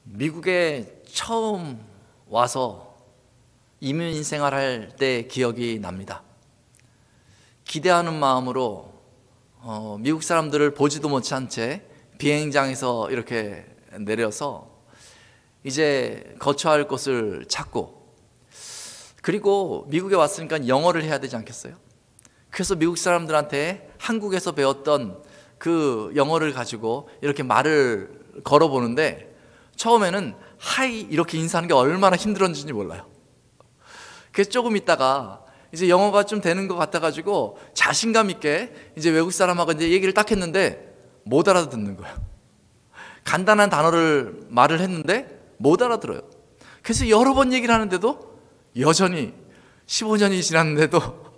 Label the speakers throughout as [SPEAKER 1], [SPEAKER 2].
[SPEAKER 1] 미국에 처음 와서 이민 생활할 때 기억이 납니다. 기대하는 마음으로 미국 사람들을 보지도 못한 채 비행장에서 이렇게 내려서 이제 거처할 곳을 찾고, 그리고 미국에 왔으니까 영어를 해야 되지 않겠어요? 그래서 미국 사람들한테 한국에서 배웠던 그 영어를 가지고 이렇게 말을 걸어보는데, 처음에는 하이 이렇게 인사하는 게 얼마나 힘들었는지 몰라요. 그래서 조금 있다가 이제 영어가 좀 되는 것 같아가지고 자신감 있게 이제 외국 사람하고 이제 얘기를 딱 했는데 못 알아듣는 거예요. 간단한 단어를 말을 했는데 못 알아들어요. 그래서 여러 번 얘기를 하는데도 여전히 15년이 지났는데도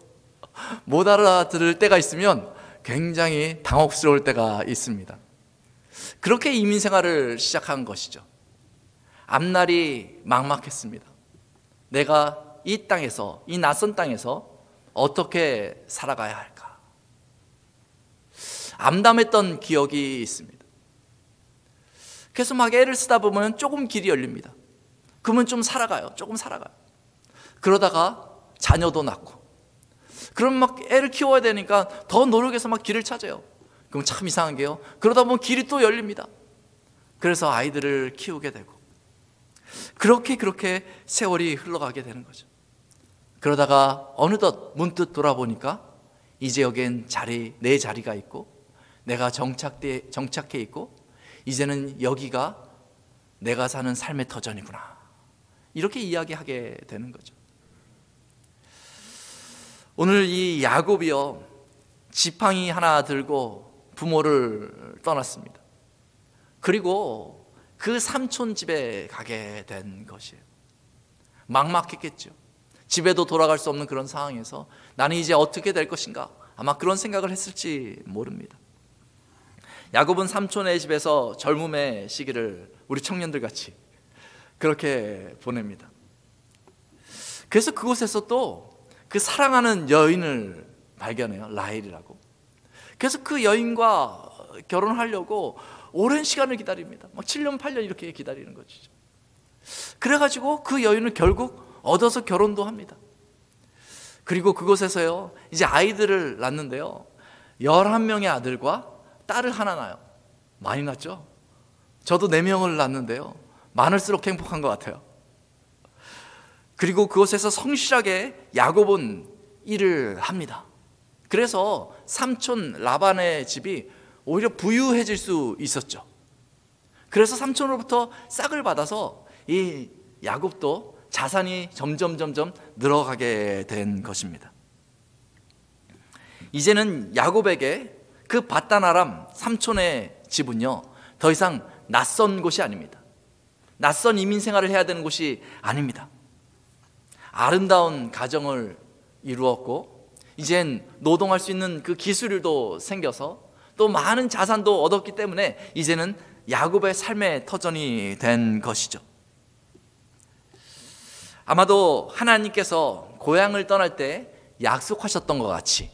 [SPEAKER 1] 못 알아들을 때가 있으면 굉장히 당혹스러울 때가 있습니다. 그렇게 이민 생활을 시작한 것이죠. 앞날이 막막했습니다. 내가 이 땅에서, 이 낯선 땅에서 어떻게 살아가야 할까? 암담했던 기억이 있습니다. 그래서 막 애를 쓰다 보면 조금 길이 열립니다. 그러면 좀 살아가요. 조금 살아가요. 그러다가 자녀도 낳고, 그럼 막 애를 키워야 되니까 더 노력해서 막 길을 찾아요. 그럼 참 이상한 게요, 그러다 보면 길이 또 열립니다. 그래서 아이들을 키우게 되고, 그렇게 세월이 흘러가게 되는 거죠. 그러다가 어느덧 문득 돌아보니까 이제 여기엔 내 자리가 있고 내가 정착해 있고, 이제는 여기가 내가 사는 삶의 터전이구나, 이렇게 이야기하게 되는 거죠. 오늘 이 야곱이요, 지팡이 하나 들고 부모를 떠났습니다. 그리고 그 삼촌 집에 가게 된 것이에요. 막막했겠죠. 집에도 돌아갈 수 없는 그런 상황에서 나는 이제 어떻게 될 것인가, 아마 그런 생각을 했을지 모릅니다. 야곱은 삼촌의 집에서 젊음의 시기를 우리 청년들 같이 그렇게 보냅니다. 그래서 그곳에서 또 그 사랑하는 여인을 발견해요. 라헬이라고. 그래서 그 여인과 결혼하려고 오랜 시간을 기다립니다. 막 7년 8년 이렇게 기다리는 거죠. 그래가지고 그 여인을 결국 얻어서 결혼도 합니다. 그리고 그곳에서요, 이제 아이들을 낳는데요, 11명의 아들과 딸을 하나 낳아요. 많이 낳죠? 저도 4명을 낳는데요, 많을수록 행복한 것 같아요. 그리고 그곳에서 성실하게 야곱은 일을 합니다. 그래서 삼촌 라반의 집이 오히려 부유해질 수 있었죠. 그래서 삼촌으로부터 싹을 받아서 이 야곱도 자산이 점점 늘어가게 된 것입니다. 이제는 야곱에게 그 밧단 아람 삼촌의 집은요, 더 이상 낯선 곳이 아닙니다. 낯선 이민 생활을 해야 되는 곳이 아닙니다. 아름다운 가정을 이루었고, 이젠 노동할 수 있는 그 기술도 생겨서 또 많은 자산도 얻었기 때문에 이제는 야곱의 삶의 터전이 된 것이죠. 아마도 하나님께서 고향을 떠날 때 약속하셨던 것 같이,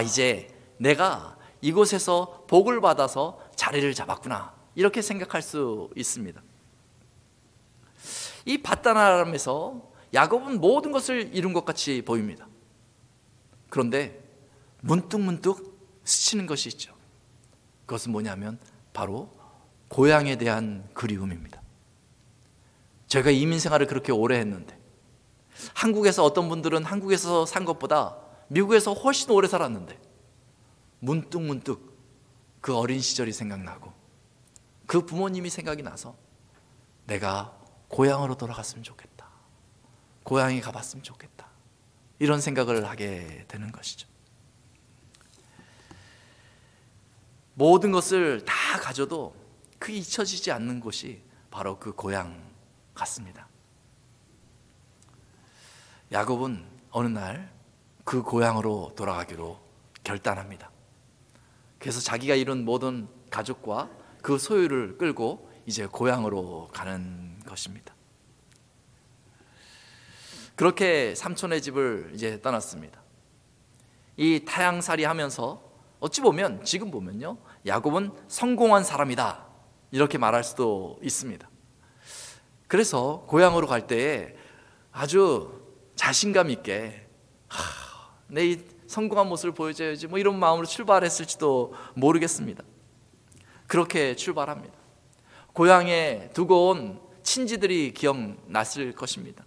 [SPEAKER 1] 이제 내가 이곳에서 복을 받아서 자리를 잡았구나, 이렇게 생각할 수 있습니다. 이 밧단 아람에서 야곱은 모든 것을 이룬 것 같이 보입니다. 그런데 문득 스치는 것이 있죠. 그것은 뭐냐면 바로 고향에 대한 그리움입니다. 저희가 이민 생활을 그렇게 오래 했는데, 한국에서 어떤 분들은 한국에서 산 것보다 미국에서 훨씬 오래 살았는데, 문득 그 어린 시절이 생각나고 그 부모님이 생각이 나서 내가 고향으로 돌아갔으면 좋겠다, 고향에 가봤으면 좋겠다, 이런 생각을 하게 되는 것이죠. 모든 것을 다 가져도 그 잊혀지지 않는 곳이 바로 그 고향 같습니다. 야곱은 어느 날 그 고향으로 돌아가기로 결단합니다. 그래서 자기가 이룬 모든 가족과 그 소유를 끌고 이제 고향으로 가는 것입니다. 그렇게 삼촌의 집을 이제 떠났습니다. 이 타향살이 하면서 어찌 보면, 지금 보면요, 야곱은 성공한 사람이다, 이렇게 말할 수도 있습니다. 그래서 고향으로 갈 때에 아주 자신감 있게 내 이 성공한 모습을 보여줘야지 뭐 이런 마음으로 출발했을지도 모르겠습니다. 그렇게 출발합니다. 고향에 두고 온 친지들이 기억났을 것입니다.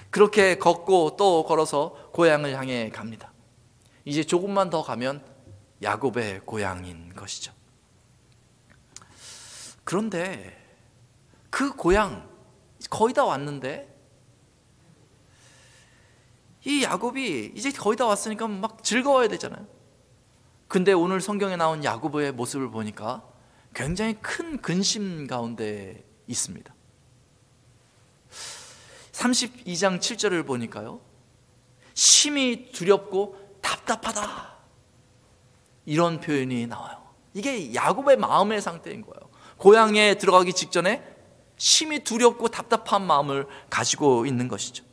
[SPEAKER 1] 그렇게 걷고 또 걸어서 고향을 향해 갑니다. 이제 조금만 더 가면 야곱의 고향인 것이죠. 그런데 그 고향 거의 다 왔는데 이 야곱이 이제 거의 다 왔으니까 막 즐거워야 되잖아요. 근데 오늘 성경에 나온 야곱의 모습을 보니까 굉장히 큰 근심 가운데 있습니다. 32장 7절을 보니까요, 심히 두렵고 답답하다, 이런 표현이 나와요. 이게 야곱의 마음의 상태인 거예요. 고향에 들어가기 직전에 심히 두렵고 답답한 마음을 가지고 있는 것이죠.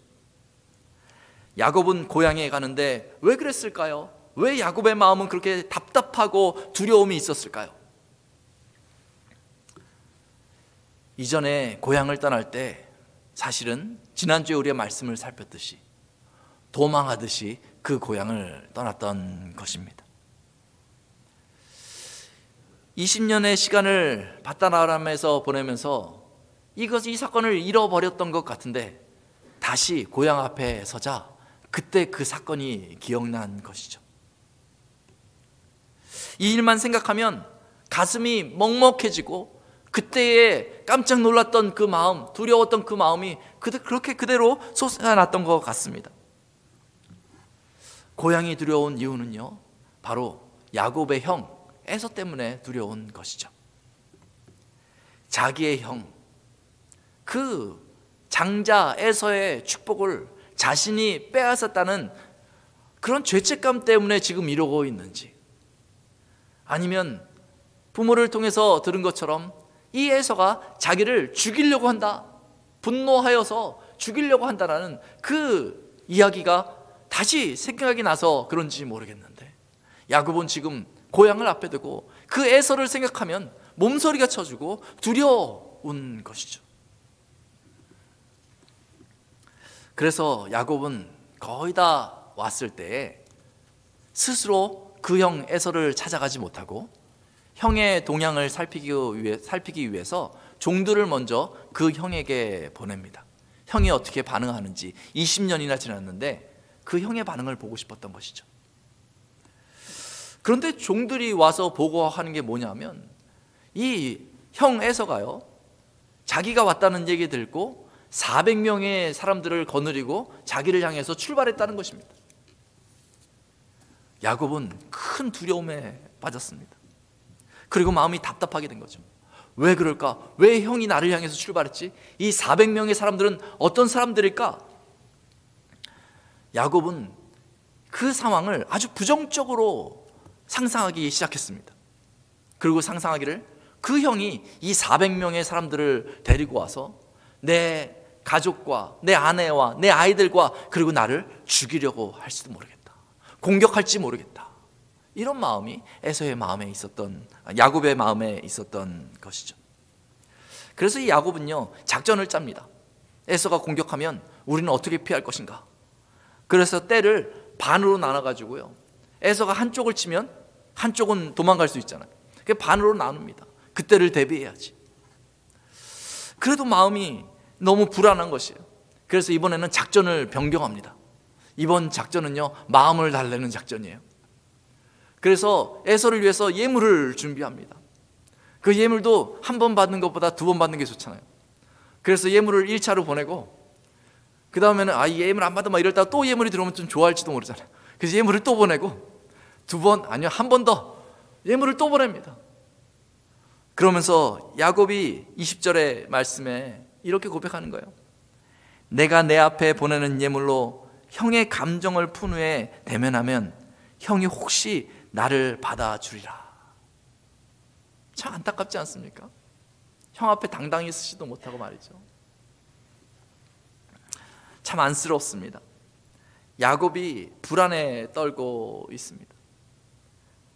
[SPEAKER 1] 야곱은 고향에 가는데 왜 그랬을까요? 왜 야곱의 마음은 그렇게 답답하고 두려움이 있었을까요? 이전에 고향을 떠날 때 사실은 지난주에 우리가 말씀을 살폈듯이 도망하듯이 그 고향을 떠났던 것입니다. 20년의 시간을 바다나람에서 보내면서 이 사건을 잃어버렸던 것 같은데 다시 고향 앞에 서자 그때 그 사건이 기억난 것이죠. 이 일만 생각하면 가슴이 먹먹해지고 그때에 깜짝 놀랐던 그 마음, 두려웠던 그 마음이 그렇게 그대로 솟아났던 것 같습니다. 고향이 두려운 이유는요, 바로 야곱의 형 에서 때문에 두려운 것이죠. 자기의 형, 그 장자 에서의 축복을 자신이 빼앗았다는 그런 죄책감 때문에 지금 이러고 있는지, 아니면 부모를 통해서 들은 것처럼 이 에서가 자기를 죽이려고 한다, 분노하여서 죽이려고 한다라는 그 이야기가 다시 생각이 나서 그런지 모르겠는데, 야곱은 지금 고향을 앞에 두고 그 에서를 생각하면 몸서리가 쳐지고 두려운 것이죠. 그래서 야곱은 거의 다 왔을 때 스스로 그 형 에서를 찾아가지 못하고 형의 동향을 살피기 위해서 종들을 먼저 그 형에게 보냅니다. 형이 어떻게 반응하는지 20년이나 지났는데 그 형의 반응을 보고 싶었던 것이죠. 그런데 종들이 와서 보고하는 게 뭐냐면 이 형 에서가요, 자기가 왔다는 얘기 듣고 400명의 사람들을 거느리고 자기를 향해서 출발했다는 것입니다. 야곱은 큰 두려움에 빠졌습니다. 그리고 마음이 답답하게 된 거죠. 왜 그럴까? 왜 형이 나를 향해서 출발했지? 이 400명의 사람들은 어떤 사람들일까? 야곱은 그 상황을 아주 부정적으로 상상하기 시작했습니다. 그리고 상상하기를 그 형이 이 400명의 사람들을 데리고 와서 내 가족과 내 아내와 내 아이들과 그리고 나를 죽이려고 할지도 모르겠다, 공격할지 모르겠다, 이런 마음이 에서의 마음에 있었던, 야곱의 마음에 있었던 것이죠. 그래서 이 야곱은요, 작전을 짭니다. 에서가 공격하면 우리는 어떻게 피할 것인가. 그래서 떼를 반으로 나눠가지고요, 에서가 한쪽을 치면 한쪽은 도망갈 수 있잖아요. 그게 반으로 나눕니다. 그때를 대비해야지. 그래도 마음이 너무 불안한 것이에요. 그래서 이번에는 작전을 변경합니다. 이번 작전은요, 마음을 달래는 작전이에요. 그래서 에서를 위해서 예물을 준비합니다. 그 예물도 한 번 받는 것보다 두 번 받는 게 좋잖아요. 그래서 예물을 1차로 보내고 그 다음에는 이 예물 안 받아 막 이러다가 또 예물이 들어오면 좀 좋아할지도 모르잖아요. 그래서 예물을 또 보내고 한 번 더 예물을 또 보냅니다. 그러면서 야곱이 20절의 말씀에 이렇게 고백하는 거예요. 내가 내 앞에 보내는 예물로 형의 감정을 푼 후에 대면하면 형이 혹시 나를 받아주리라. 참 안타깝지 않습니까? 형 앞에 당당히 서지도 못하고 말이죠. 참 안쓰럽습니다. 야곱이 불안에 떨고 있습니다.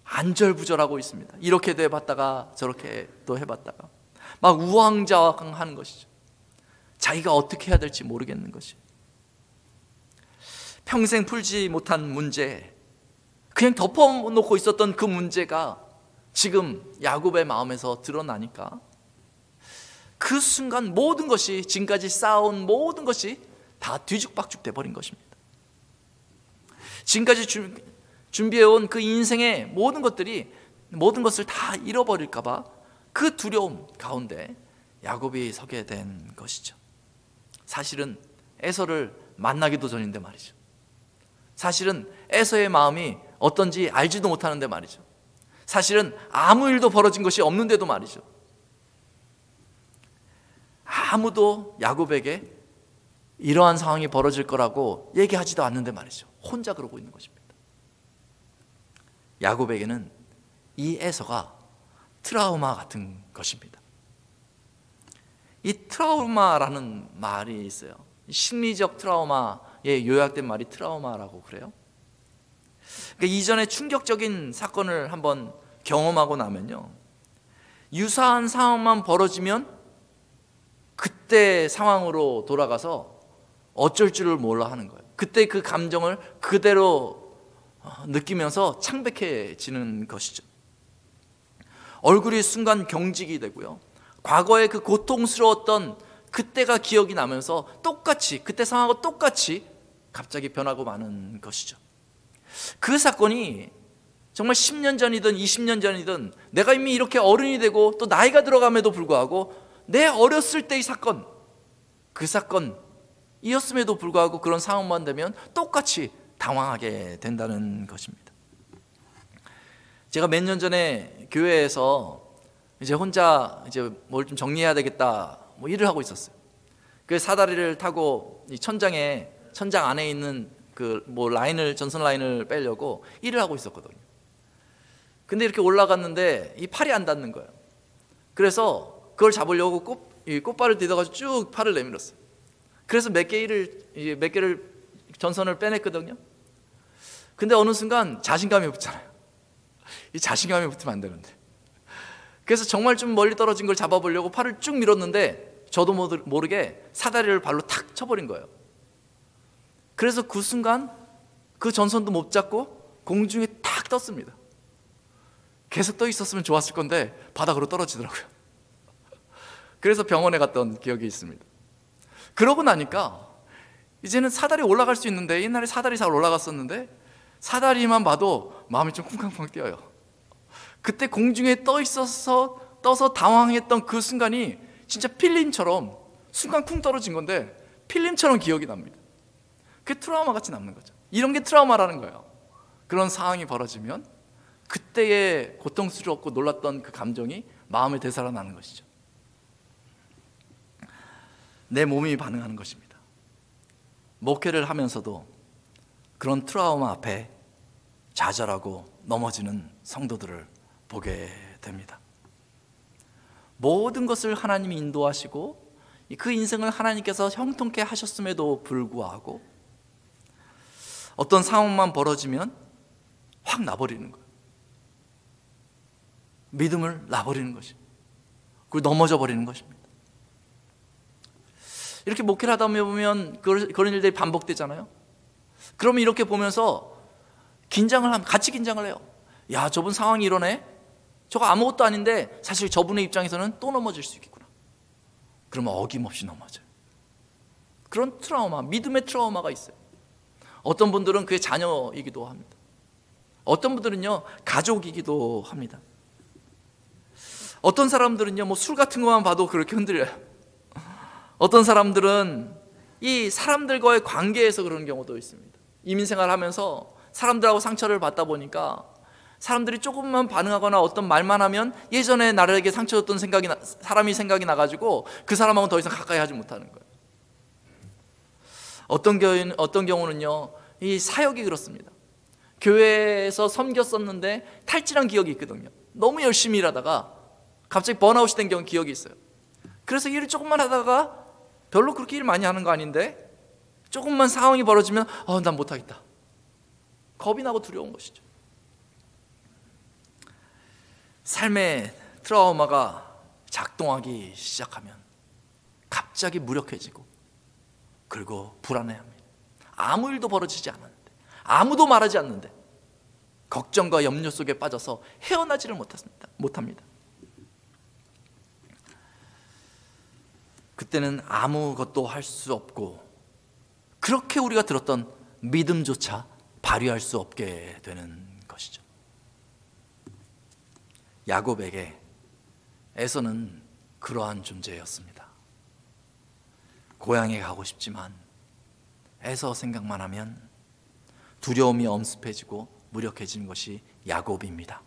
[SPEAKER 1] 안절부절하고 있습니다. 이렇게도 해봤다가 저렇게 또 해봤다가 막 우왕좌왕하는 것이죠. 자기가 어떻게 해야 될지 모르겠는 것이, 평생 풀지 못한 문제, 그냥 덮어놓고 있었던 그 문제가 지금 야곱의 마음에서 드러나니까 그 순간 모든 것이, 지금까지 쌓아온 모든 것이 다 뒤죽박죽 돼버린 것입니다. 지금까지 준비해온 그 인생의 모든 것들이, 모든 것을 다 잃어버릴까 봐 그 두려움 가운데 야곱이 서게 된 것이죠. 사실은 에서를 만나기도 전인데 말이죠. 사실은 에서의 마음이 어떤지 알지도 못하는데 말이죠. 사실은 아무 일도 벌어진 것이 없는데도 말이죠. 아무도 야곱에게 이러한 상황이 벌어질 거라고 얘기하지도 않는데 말이죠. 혼자 그러고 있는 것입니다. 야곱에게는 이 에서가 트라우마 같은 것입니다. 이 트라우마라는 말이 있어요. 심리적 트라우마에 요약된 말이 트라우마라고 그래요. 그러니까 이전에 충격적인 사건을 한번 경험하고 나면요, 유사한 상황만 벌어지면 그때 상황으로 돌아가서 어쩔 줄을 몰라 하는 거예요. 그때 그 감정을 그대로 느끼면서 창백해지는 것이죠. 얼굴이 순간 경직이 되고요, 과거의 그 고통스러웠던 그때가 기억이 나면서 똑같이, 그때 상황하고 똑같이 갑자기 변하고 마는 것이죠. 그 사건이 정말 10년 전이든 20년 전이든 내가 이미 이렇게 어른이 되고 또 나이가 들어감에도 불구하고 내 어렸을 때의 사건, 그 사건이었음에도 불구하고 그런 상황만 되면 똑같이 당황하게 된다는 것입니다. 제가 몇 년 전에 교회에서 이제 혼자 이제 뭘 좀 정리해야 되겠다 뭐 일을 하고 있었어요. 그 사다리를 타고 이 천장 안에 있는 그 뭐 전선 라인을 빼려고 일을 하고 있었거든요. 근데 이렇게 올라갔는데 이 팔이 안 닿는 거예요. 그래서 그걸 잡으려고 꽃발을 디뎌가지고 쭉 팔을 내밀었어요. 그래서 몇 개를 전선을 빼냈거든요. 근데 어느 순간 자신감이 붙잖아요. 이 자신감이 붙으면 안 되는데, 그래서 정말 좀 멀리 떨어진 걸 잡아보려고 팔을 쭉 밀었는데 저도 모르게 사다리를 발로 탁 쳐버린 거예요. 그래서 그 순간 그 전선도 못 잡고 공중에 탁 떴습니다. 계속 떠 있었으면 좋았을 건데 바닥으로 떨어지더라고요. 그래서 병원에 갔던 기억이 있습니다. 그러고 나니까 이제는 사다리 올라갈 수 있는데, 옛날에 사다리 잘 올라갔었는데 사다리만 봐도 마음이 좀 쿵쾅쿵 뛰어요. 그때 공중에 떠서 당황했던 그 순간이 진짜 필름처럼 순간 쿵 떨어진 건데 필름처럼 기억이 납니다. 그게 트라우마 같이 남는 거죠. 이런 게 트라우마라는 거예요. 그런 상황이 벌어지면 그때의 고통스럽고 놀랐던 그 감정이 마음에 되살아나는 것이죠. 내 몸이 반응하는 것입니다. 목회를 하면서도 그런 트라우마 앞에 좌절하고 넘어지는 성도들을 보게 됩니다. 모든 것을 하나님이 인도하시고 그 인생을 하나님께서 형통케 하셨음에도 불구하고 어떤 상황만 벌어지면 확 나버리는 거예요. 믿음을 놔버리는 것입니다. 그리고 넘어져 버리는 것입니다. 이렇게 목회를 하다 보면 그런 일들이 반복되잖아요. 그러면 이렇게 보면서 같이 긴장을 해요. 야, 저분 상황이 이러네? 저거 아무것도 아닌데 사실 저분의 입장에서는 또 넘어질 수 있겠구나. 그러면 어김없이 넘어져요. 그런 트라우마, 믿음의 트라우마가 있어요. 어떤 분들은 그의 자녀이기도 합니다. 어떤 분들은요, 가족이기도 합니다. 어떤 사람들은요, 뭐 술 같은 것만 봐도 그렇게 흔들려요. 어떤 사람들은 이 사람들과의 관계에서 그런 경우도 있습니다. 이민생활 하면서 사람들하고 상처를 받다 보니까 사람들이 조금만 반응하거나 어떤 말만 하면 예전에 나에게 상처 줬던 사람이 생각이 나가지고 그 사람하고는 더 이상 가까이 하지 못하는 거예요. 어떤 경우는요, 이 사역이 그렇습니다. 교회에서 섬겼었는데 탈진한 기억이 있거든요. 너무 열심히 일하다가 갑자기 번아웃이 된 기억이 있어요. 그래서 일을 조금만 하다가 별로 그렇게 일 많이 하는 거 아닌데 조금만 상황이 벌어지면 난 못하겠다. 겁이 나고 두려운 것이죠. 삶의 트라우마가 작동하기 시작하면 갑자기 무력해지고 그리고 불안해합니다. 아무 일도 벌어지지 않았는데, 아무도 말하지 않는데 걱정과 염려 속에 빠져서 헤어나지를 못합니다. 그때는 아무것도 할 수 없고 그렇게 우리가 들었던 믿음조차 발휘할 수 없게 되는 것이죠. 야곱에게 에서는 그러한 존재였습니다. 고향에 가고 싶지만 에서 생각만 하면 두려움이 엄습해지고 무력해지는 것이 야곱입니다.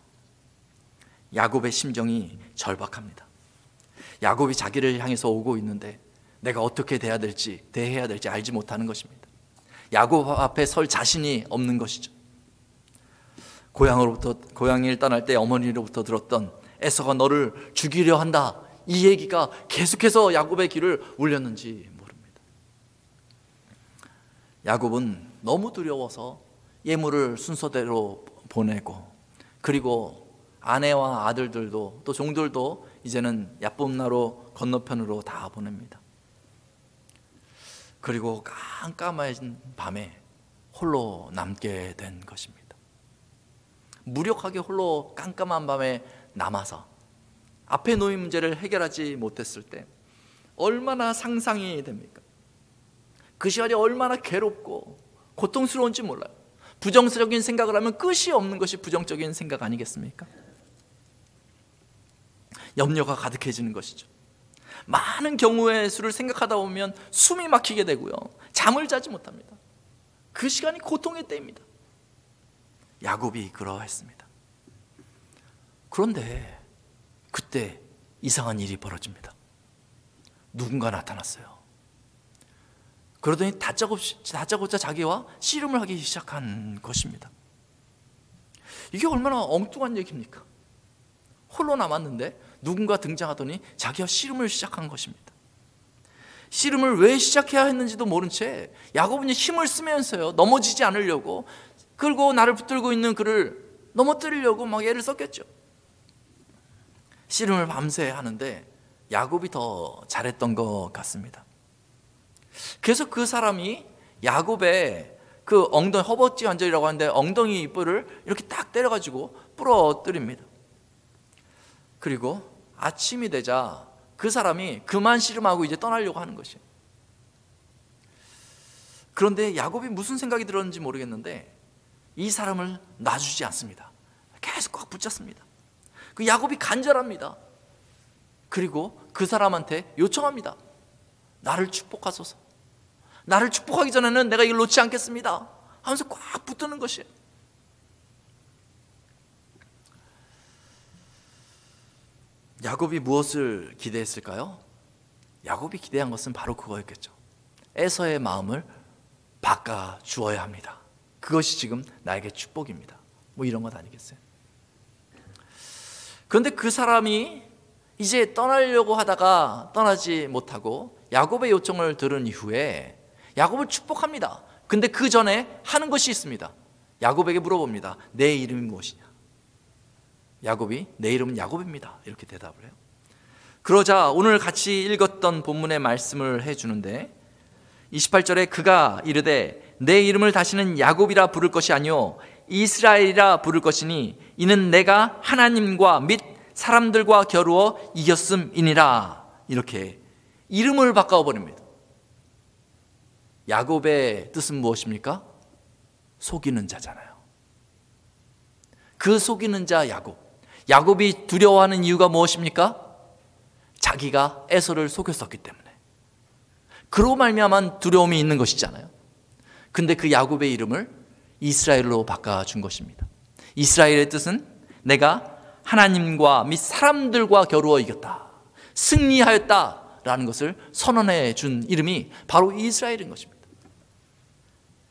[SPEAKER 1] 야곱의 심정이 절박합니다. 야곱이 자기를 향해서 오고 있는데 내가 어떻게 대해야 될지 알지 못하는 것입니다. 야곱 앞에 설 자신이 없는 것이죠. 고향을 떠날 때 어머니로부터 들었던 에서가 너를 죽이려 한다, 이 얘기가 계속해서 야곱의 귀를 울렸는지 모릅니다. 야곱은 너무 두려워서 예물을 순서대로 보내고, 그리고 아내와 아들들도 또 종들도 이제는 야뿄나로 건너편으로 다 보냅니다. 그리고 깜깜해진 밤에 홀로 남게 된 것입니다. 무력하게 홀로 깜깜한 밤에 남아서 앞에 놓인 문제를 해결하지 못했을 때 얼마나 상상이 됩니까? 그 시간이 얼마나 괴롭고 고통스러운지 몰라요. 부정적인 생각을 하면 끝이 없는 것이 부정적인 생각 아니겠습니까? 염려가 가득해지는 것이죠. 많은 경우의 수를 생각하다 보면 숨이 막히게 되고요, 잠을 자지 못합니다. 그 시간이 고통의 때입니다. 야곱이 그러했습니다. 그런데 그때 이상한 일이 벌어집니다. 누군가 나타났어요. 그러더니 다짜고짜 자기와 씨름을 하기 시작한 것입니다. 이게 얼마나 엉뚱한 얘기입니까? 홀로 남았는데 누군가 등장하더니 자기와 씨름을 시작한 것입니다. 씨름을 왜 시작해야 했는지도 모른 채 야곱은 힘을 쓰면서요, 넘어지지 않으려고, 그리고 나를 붙들고 있는 그를 넘어뜨리려고 막 애를 썼겠죠. 씨름을 밤새 하는데 야곱이 더 잘했던 것 같습니다. 그래서 그 사람이 야곱의 그 엉덩이, 허벅지 관절이라고 하는데 엉덩이 뿔을 이렇게 딱 때려가지고 부러뜨립니다. 그리고 아침이 되자 그 사람이 그만 씨름하고 이제 떠나려고 하는 것이에요. 그런데 야곱이 무슨 생각이 들었는지 모르겠는데 이 사람을 놔주지 않습니다. 계속 꽉 붙잡습니다. 그 야곱이 간절합니다. 그리고 그 사람한테 요청합니다. 나를 축복하소서. 나를 축복하기 전에는 내가 이걸 놓지 않겠습니다 하면서 꽉 붙드는 것이에요. 야곱이 무엇을 기대했을까요? 야곱이 기대한 것은 바로 그거였겠죠. 에서의 마음을 바꿔주어야 합니다. 그것이 지금 나에게 축복입니다. 뭐 이런 것 아니겠어요? 그런데 그 사람이 이제 떠나려고 하다가 떠나지 못하고 야곱의 요청을 들은 이후에 야곱을 축복합니다. 근데 그 전에 하는 것이 있습니다. 야곱에게 물어봅니다. 내 이름이 무엇이냐? 야곱이 내 이름은 야곱입니다, 이렇게 대답을 해요. 그러자 오늘 같이 읽었던 본문의 말씀을 해주는데 28절에 그가 이르되 내 이름을 다시는 야곱이라 부를 것이 아니요 이스라엘이라 부를 것이니 이는 내가 하나님과 및 사람들과 겨루어 이겼음이니라. 이렇게 이름을 바꿔버립니다. 야곱의 뜻은 무엇입니까? 속이는 자잖아요. 그 속이는 자 야곱이 두려워하는 이유가 무엇입니까? 자기가 에서를 속였었기 때문에. 그로 말미암은 두려움이 있는 것이잖아요. 근데 그 야곱의 이름을 이스라엘로 바꿔준 것입니다. 이스라엘의 뜻은 내가 하나님과 및 사람들과 겨루어 이겼다, 승리하였다라는 것을 선언해 준 이름이 바로 이스라엘인 것입니다.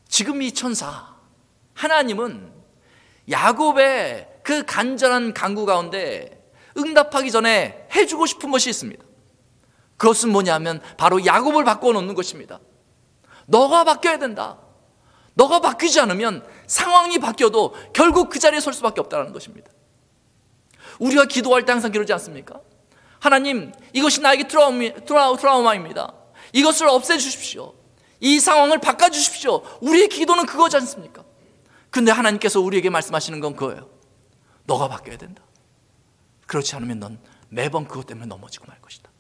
[SPEAKER 1] 지금 이 천사 하나님은 야곱의 그 간절한 간구 가운데 응답하기 전에 해주고 싶은 것이 있습니다. 그것은 뭐냐면 바로 야곱을 바꿔놓는 것입니다. 너가 바뀌어야 된다. 너가 바뀌지 않으면 상황이 바뀌어도 결국 그 자리에 설 수밖에 없다는 것입니다. 우리가 기도할 때 항상 그러지 않습니까? 하나님, 이것이 나에게 트라우마입니다. 이것을 없애주십시오. 이 상황을 바꿔주십시오. 우리의 기도는 그거지 않습니까? 근데 하나님께서 우리에게 말씀하시는 건 그거예요. 너가 바뀌어야 된다. 그렇지 않으면 넌 매번 그것 때문에 넘어지고 말 것이다.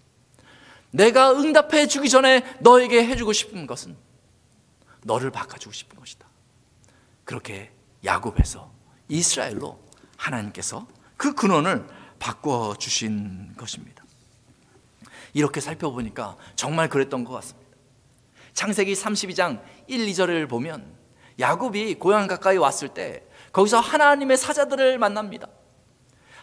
[SPEAKER 1] 내가 응답해 주기 전에 너에게 해주고 싶은 것은 너를 바꿔주고 싶은 것이다. 그렇게 야곱에서 이스라엘로 하나님께서 그 근원을 바꿔주신 것입니다. 이렇게 살펴보니까 정말 그랬던 것 같습니다. 창세기 32장 1, 2절을 보면 야곱이 고향 가까이 왔을 때 거기서 하나님의 사자들을 만납니다.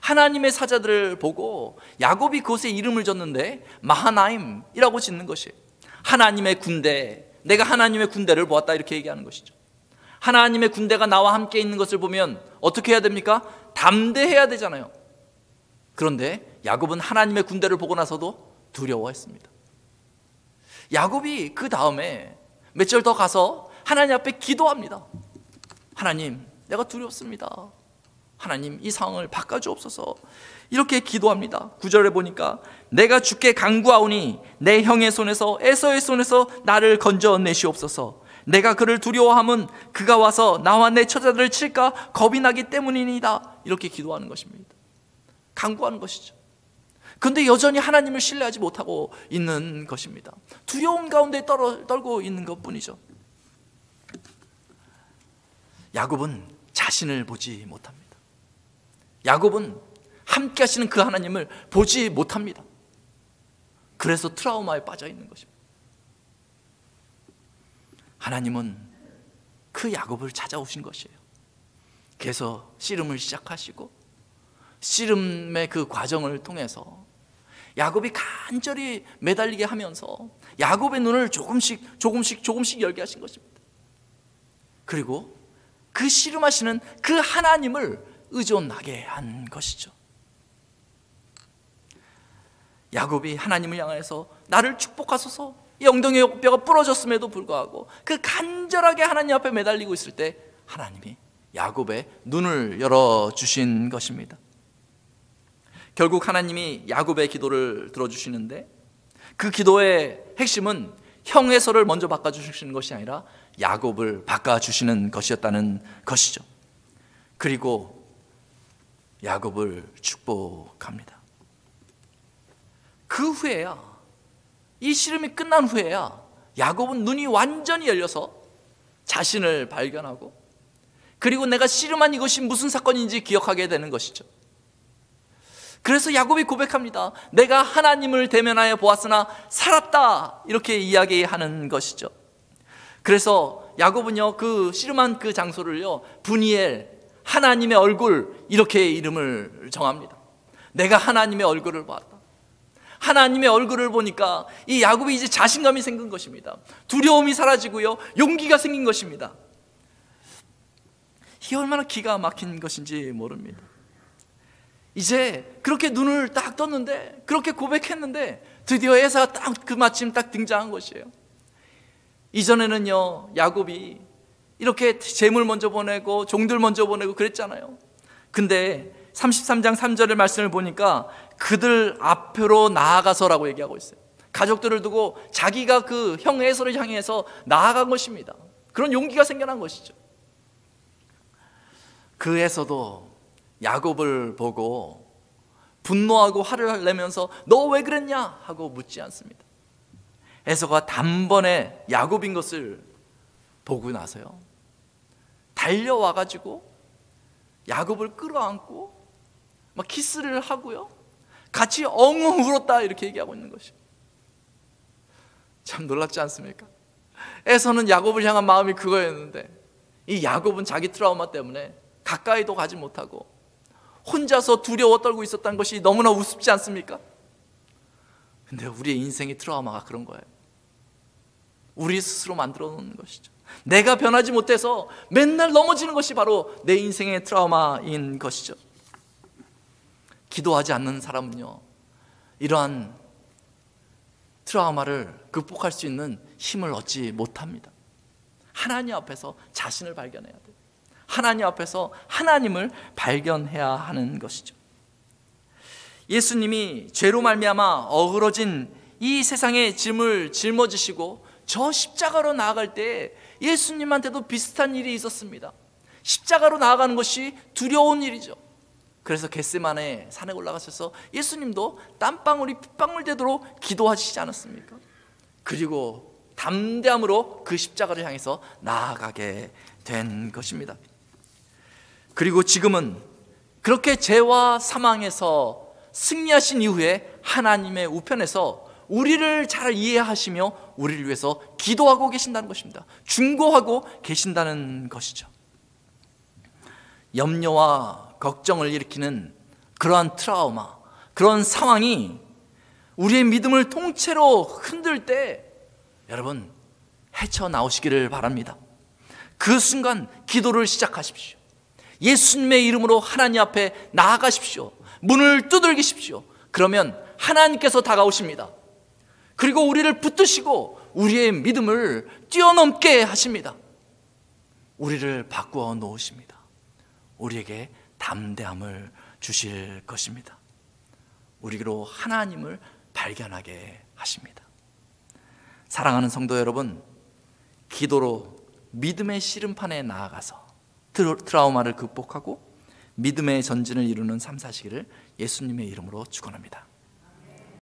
[SPEAKER 1] 하나님의 사자들을 보고 야곱이 그곳에 이름을 졌는데 마하나임이라고 짓는 것이에요. 하나님의 군대, 내가 하나님의 군대를 보았다, 이렇게 얘기하는 것이죠. 하나님의 군대가 나와 함께 있는 것을 보면 어떻게 해야 됩니까? 담대해야 되잖아요. 그런데 야곱은 하나님의 군대를 보고 나서도 두려워했습니다. 야곱이 그 다음에 몇 절 더 가서 하나님 앞에 기도합니다. 하나님, 내가 두렵습니다. 하나님, 이 상황을 바꿔주옵소서. 이렇게 기도합니다. 9절에 보니까 내가 주께 간구하오니 내 형의 손에서 에서의 손에서 나를 건져내시옵소서. 내가 그를 두려워함은 그가 와서 나와 내 처자들을 칠까 겁이 나기 때문이니이다. 이렇게 기도하는 것입니다. 간구하는 것이죠. 그런데 여전히 하나님을 신뢰하지 못하고 있는 것입니다. 두려움 가운데 떨고 있는 것뿐이죠. 야곱은 자신을 보지 못합니다. 야곱은 함께 하시는 그 하나님을 보지 못합니다. 그래서 트라우마에 빠져 있는 것입니다. 하나님은 그 야곱을 찾아오신 것이에요. 그래서 씨름을 시작하시고 씨름의 그 과정을 통해서 야곱이 간절히 매달리게 하면서 야곱의 눈을 조금씩 열게 하신 것입니다. 그리고 그 씨름하시는 그 하나님을 의존하게 한 것이죠. 야곱이 하나님을 향해서 나를 축복하소서, 이 엉덩이의 뼈가 부러졌음에도 불구하고 그 간절하게 하나님 앞에 매달리고 있을 때 하나님이 야곱의 눈을 열어주신 것입니다. 결국 하나님이 야곱의 기도를 들어주시는데 그 기도의 핵심은 형 에서를 먼저 바꿔주시는 것이 아니라 야곱을 바꿔주시는 것이었다는 것이죠. 그리고 야곱을 축복합니다. 그 후에야, 이 씨름이 끝난 후에야 야곱은 눈이 완전히 열려서 자신을 발견하고 그리고 내가 씨름한 이것이 무슨 사건인지 기억하게 되는 것이죠. 그래서 야곱이 고백합니다. 내가 하나님을 대면하여 보았으나 살았다, 이렇게 이야기하는 것이죠. 그래서 야곱은요, 그 씨름한 그 장소를요, 브니엘, 하나님의 얼굴, 이렇게 이름을 정합니다. 내가 하나님의 얼굴을 봤다. 하나님의 얼굴을 보니까 이 야곱이 이제 자신감이 생긴 것입니다. 두려움이 사라지고요, 용기가 생긴 것입니다. 이게 얼마나 기가 막힌 것인지 모릅니다. 이제 그렇게 눈을 딱 떴는데, 그렇게 고백했는데 드디어 에사가 딱 그 마침 딱 등장한 것이에요. 이전에는요, 야곱이 이렇게 재물 먼저 보내고 종들 먼저 보내고 그랬잖아요. 근데 33장 3절의 말씀을 보니까 그들 앞으로 나아가서라고 얘기하고 있어요. 가족들을 두고 자기가 그 형 에서를 향해서 나아간 것입니다. 그런 용기가 생겨난 것이죠. 그 에서도 야곱을 보고 분노하고 화를 내면서 너 왜 그랬냐 하고 묻지 않습니다. 에서가 단번에 야곱인 것을 보고 나서요, 달려와가지고 야곱을 끌어안고 막 키스를 하고요, 같이 엉엉 울었다, 이렇게 얘기하고 있는 것이죠. 참 놀랍지 않습니까? 에서는 야곱을 향한 마음이 그거였는데 이 야곱은 자기 트라우마 때문에 가까이도 가지 못하고 혼자서 두려워 떨고 있었다는 것이 너무나 우습지 않습니까? 근데 우리의 인생의 트라우마가 그런 거예요. 우리 스스로 만들어 놓는 것이죠. 내가 변하지 못해서 맨날 넘어지는 것이 바로 내 인생의 트라우마인 것이죠. 기도하지 않는 사람은요, 이러한 트라우마를 극복할 수 있는 힘을 얻지 못합니다. 하나님 앞에서 자신을 발견해야 돼요. 하나님 앞에서 하나님을 발견해야 하는 것이죠. 예수님이 죄로 말미암아 어그러진 이 세상의 짐을 짊어지시고 저 십자가로 나아갈 때 예수님한테도 비슷한 일이 있었습니다. 십자가로 나아가는 것이 두려운 일이죠. 그래서 겟세마네 산에 올라가셔서 예수님도 땀방울이 핏방울 되도록 기도하시지 않았습니까? 그리고 담대함으로 그 십자가를 향해서 나아가게 된 것입니다. 그리고 지금은 그렇게 죄와 사망에서 승리하신 이후에 하나님의 우편에서 우리를 잘 이해하시며 우리를 위해서 기도하고 계신다는 것입니다. 중보하고 계신다는 것이죠. 염려와 걱정을 일으키는 그러한 트라우마, 그런 상황이 우리의 믿음을 통째로 흔들 때 여러분 헤쳐나오시기를 바랍니다. 그 순간 기도를 시작하십시오. 예수님의 이름으로 하나님 앞에 나아가십시오. 문을 두들기십시오. 그러면 하나님께서 다가오십니다. 그리고 우리를 붙드시고 우리의 믿음을 뛰어넘게 하십니다. 우리를 바꾸어 놓으십니다. 우리에게 담대함을 주실 것입니다. 우리로 하나님을 발견하게 하십니다. 사랑하는 성도 여러분, 기도로 믿음의 씨름판에 나아가서 트라우마를 극복하고 믿음의 전진을 이루는 삶 사시기를 예수님의 이름으로 축원합니다.